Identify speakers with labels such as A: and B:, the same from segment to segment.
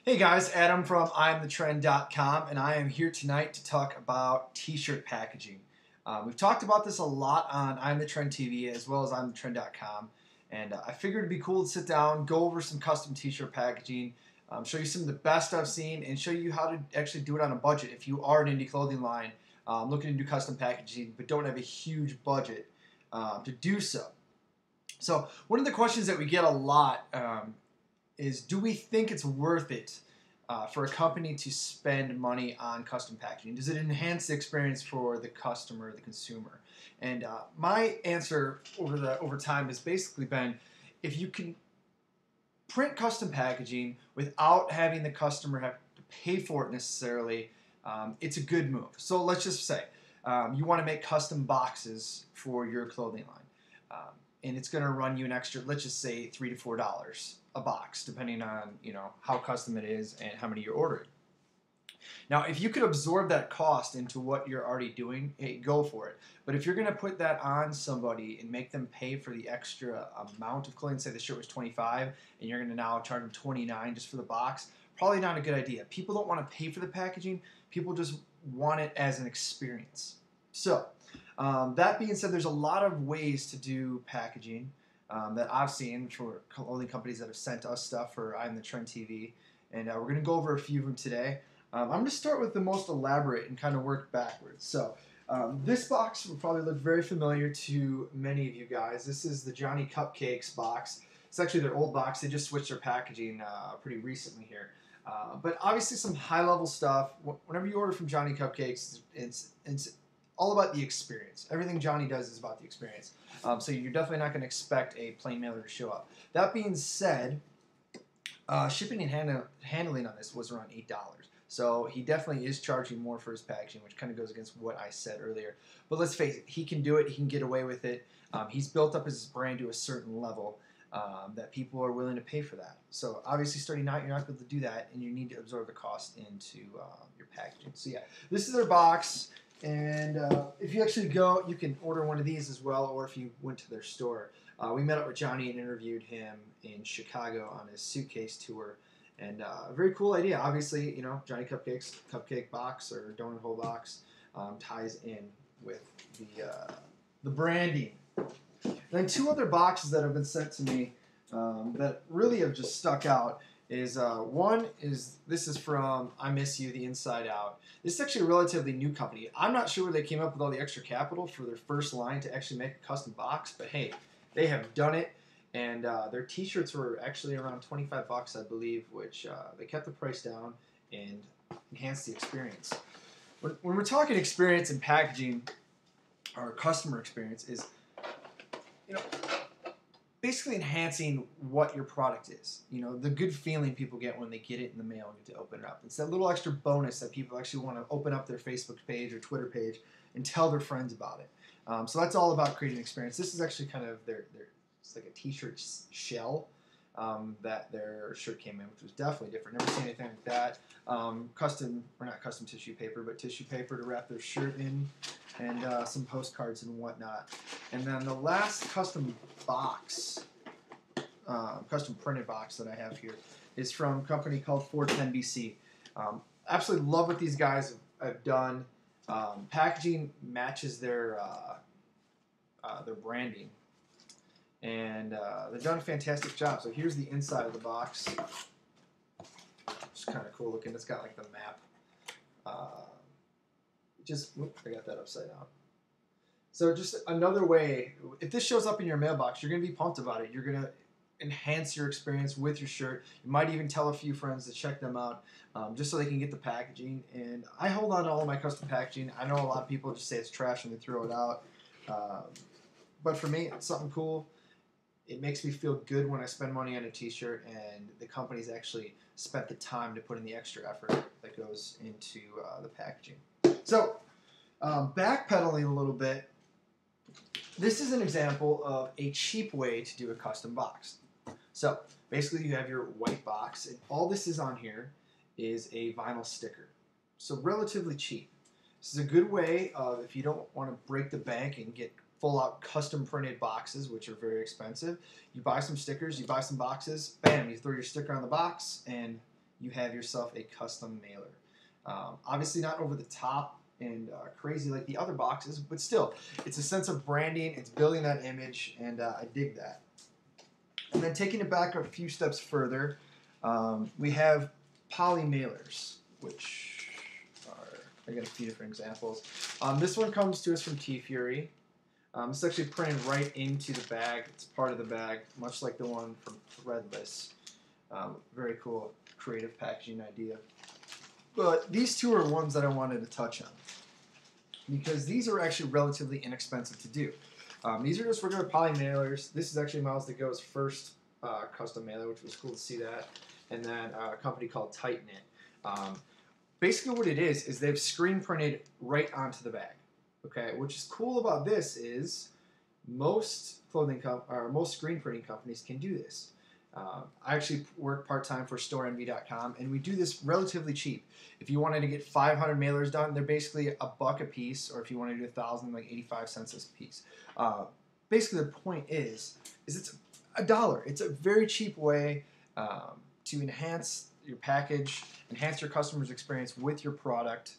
A: Hey guys, Adam from IamTheTrend.com, and I am here tonight to talk about t-shirt packaging. We've talked about this a lot on I'm the Trend TV as well as IamTheTrend.com, and I figured it'd be cool to sit down, go over some custom t-shirt packaging, show you some of the best I've seen, and show you how to actually do it on a budget if you are an indie clothing line looking to do custom packaging but don't have a huge budget to do so. So one of the questions that we get a lot is, do we think it's worth it for a company to spend money on custom packaging? Does it enhance the experience for the customer, the consumer? And my answer over time has basically been, if you can print custom packaging without having the customer have to pay for it necessarily, it's a good move. So let's just say you want to make custom boxes for your clothing line. And it's going to run you an extra, let's just say $3 to $4 a box, depending on how custom it is and how many you're ordering. Now, if you could absorb that cost into what you're already doing, hey, go for it. But if you're going to put that on somebody and make them pay for the extra amount of clothing, say the shirt was $25, and you're going to now charge them $29 just for the box, probably not a good idea. People don't want to pay for the packaging. People just want it as an experience. So, that being said, there's a lot of ways to do packaging that I've seen for clothing companies that have sent us stuff for I'm the Trend TV, and we're going to go over a few of them today. I'm going to start with the most elaborate and kind of work backwards. So this box will probably look very familiar to many of you guys. This is the Johnny Cupcakes box. It's actually their old box. They just switched their packaging pretty recently here. But obviously some high-level stuff. Whenever you order from Johnny Cupcakes, it's all about the experience. Everything Johnny does is about the experience. So you're definitely not going to expect a plain mailer to show up. That being said, shipping and handling on this was around $8. So he definitely is charging more for his packaging, which kind of goes against what I said earlier. But let's face it, he can do it. He can get away with it. He's built up his brand to a certain level that people are willing to pay for that. So obviously starting out, you're not able to do that, and you need to absorb the cost into your packaging. So yeah, this is their box. And if you actually go, you can order one of these as well, or if you went to their store. We met up with Johnny and interviewed him in Chicago on his suitcase tour. And a very cool idea. Obviously, Johnny Cupcakes, cupcake box or donut hole box ties in with the branding. Then two other boxes that have been sent to me that really have just stuck out is one is, this is from I Miss You, The Inside Out. This is actually a relatively new company. I'm not sure where they came up with all the extra capital for their first line to actually make a custom box, but hey, they have done it, and their t-shirts were actually around 25 bucks, I believe, which they kept the price down and enhanced the experience. When we're talking experience in packaging, our customer experience is, basically enhancing what your product is. The good feeling people get when they get it in the mail and get to open it up. It's that little extra bonus that people actually want to open up their Facebook page or Twitter page and tell their friends about it. So that's all about creating an experience. This is actually kind of it's like a t-shirt shell that their shirt came in, which was definitely different. Never seen anything like that. Not custom tissue paper, but tissue paper to wrap their shirt in, and some postcards and whatnot. And then the last custom box, custom printed box that I have here is from a company called 410BC. Absolutely love what these guys have done. Packaging matches their branding, and they've done a fantastic job. So here's the inside of the box. It's kind of cool looking. It's got like the map. I got that upside down. So just another way, if this shows up in your mailbox, you're going to be pumped about it. You're going to enhance your experience with your shirt. You might even tell a few friends to check them out just so they can get the packaging. And I hold on to all of my custom packaging. I know a lot of people just say it's trash and they throw it out. But for me, it's something cool. It makes me feel good when I spend money on a t-shirt and the company's actually spent the time to put in the extra effort that goes into the packaging. So, backpedaling a little bit, this is an example of a cheap way to do a custom box. So, basically you have your white box, and all this is on here is a vinyl sticker. So, relatively cheap. This is a good way of, if you don't want to break the bank and get full-out custom printed boxes, which are very expensive, you buy some stickers, you buy some boxes, bam, you throw your sticker on the box, and you have yourself a custom mailer. Obviously not over the top and crazy like the other boxes, but still, it's a sense of branding, it's building that image, and I dig that. And then taking it back a few steps further, we have poly mailers, which are, I got a few different examples. This one comes to us from T-Fury. It's actually printed right into the bag. It's part of the bag, much like the one from Threadless. Very cool, creative packaging idea. But these two are ones that I wanted to touch on because these are actually relatively inexpensive to do. These are just regular poly mailers. This is actually Miles to Go's first custom mailer, which was cool to see that. And then a company called Tighten It. Basically what it is they've screen printed right onto the bag. Okay, which is cool about this is most most screen printing companies can do this. I actually work part-time for StoreNV.com, and we do this relatively cheap. If you wanted to get 500 mailers done, they're basically $1 a piece, or if you want to do 1,000, like 85 cents a piece. Basically, the point is it's $1. It's a very cheap way to enhance your package, enhance your customer's experience with your product,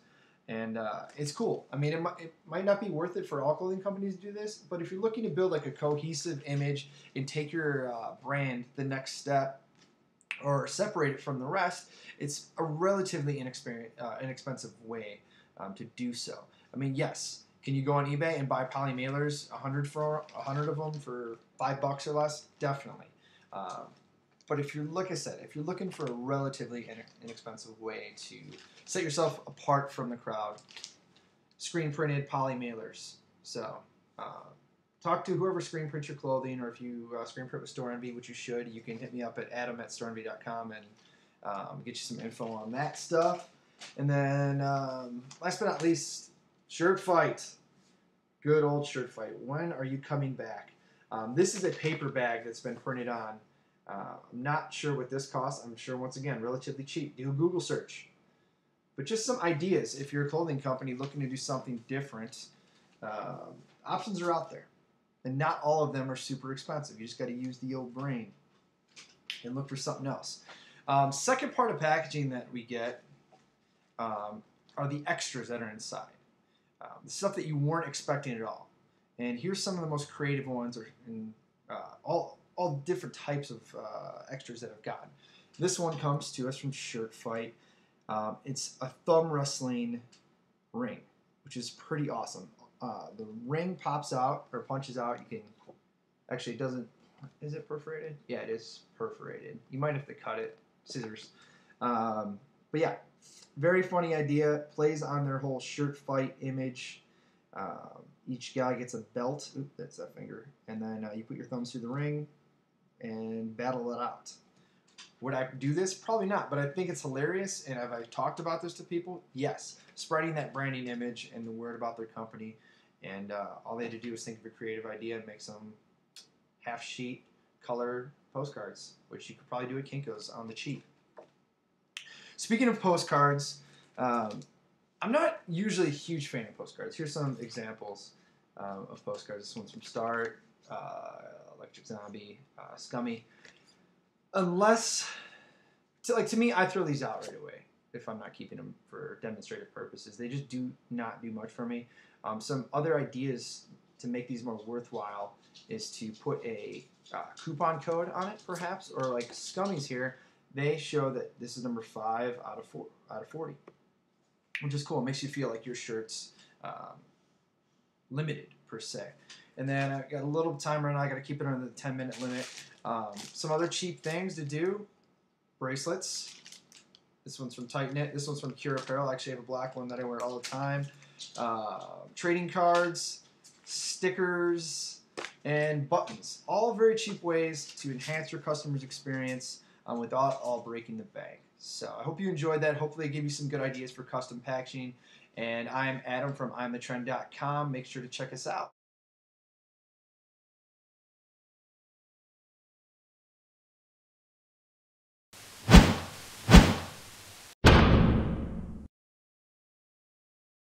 A: and it's cool. I mean, it might not be worth it for all clothing companies to do this, but if you're looking to build like a cohesive image and take your brand the next step or separate it from the rest, it's a relatively inexpensive way to do so. I mean, yes, can you go on eBay and buy poly mailers, 100 of them for $5 or less? Definitely. But if you're, like I said, if you're looking for a relatively inexpensive way to set yourself apart from the crowd, screen printed poly mailers. So talk to whoever screen prints your clothing, or if you screen print with StoreNV, which you should, you can hit me up at adam@storenv.com and get you some info on that stuff. And then last but not least, Shirtfight. Good old Shirtfight. When are you coming back? This is a paper bag that's been printed on. I'm not sure what this costs. I'm sure, once again, relatively cheap. Do a Google search. But just some ideas if you're a clothing company looking to do something different. Options are out there. And not all of them are super expensive. You just got to use the old brain and look for something else. Second part of packaging that we get are the extras that are inside. The stuff that you weren't expecting at all. And here's some of the most creative ones, all different types of extras that I've gotten. This one comes to us from Shirtfight. It's a thumb wrestling ring, which is pretty awesome. The ring pops out or punches out. You can actually, it doesn't. Is it perforated? Yeah, it is perforated. You might have to cut it, scissors. But yeah, very funny idea. Plays on their whole Shirtfight image. Each guy gets a belt. Oop, that's that finger. And then you put your thumbs through the ring and battle it out. Would I do this? Probably not, but I think it's hilarious, and have I talked about this to people? Yes. Spreading that branding image and the word about their company, and all they had to do was think of a creative idea and make some half-sheet color postcards, which you could probably do at Kinko's on the cheap. Speaking of postcards, I'm not usually a huge fan of postcards. Here's some examples of postcards. This one's from Start, Electric Zombie, Scummy. Unless, to me, I throw these out right away if I'm not keeping them for demonstrative purposes. They just do not do much for me. Some other ideas to make these more worthwhile is to put a coupon code on it, perhaps, or like Scummy's here. They show that this is number 5 out of 40, which is cool. It makes you feel like your shirt's limited, per se. And then I've got a little time right now. I got to keep it under the 10-minute limit. Some other cheap things to do. Bracelets. This one's from Tighten It. This one's from Cure Apparel. I actually have a black one that I wear all the time. Trading cards, stickers, and buttons. All very cheap ways to enhance your customer's experience without all breaking the bank. So I hope you enjoyed that. Hopefully it gave you some good ideas for custom packaging. And I'm Adam from I'mTheTrend.com. Make sure to check us out.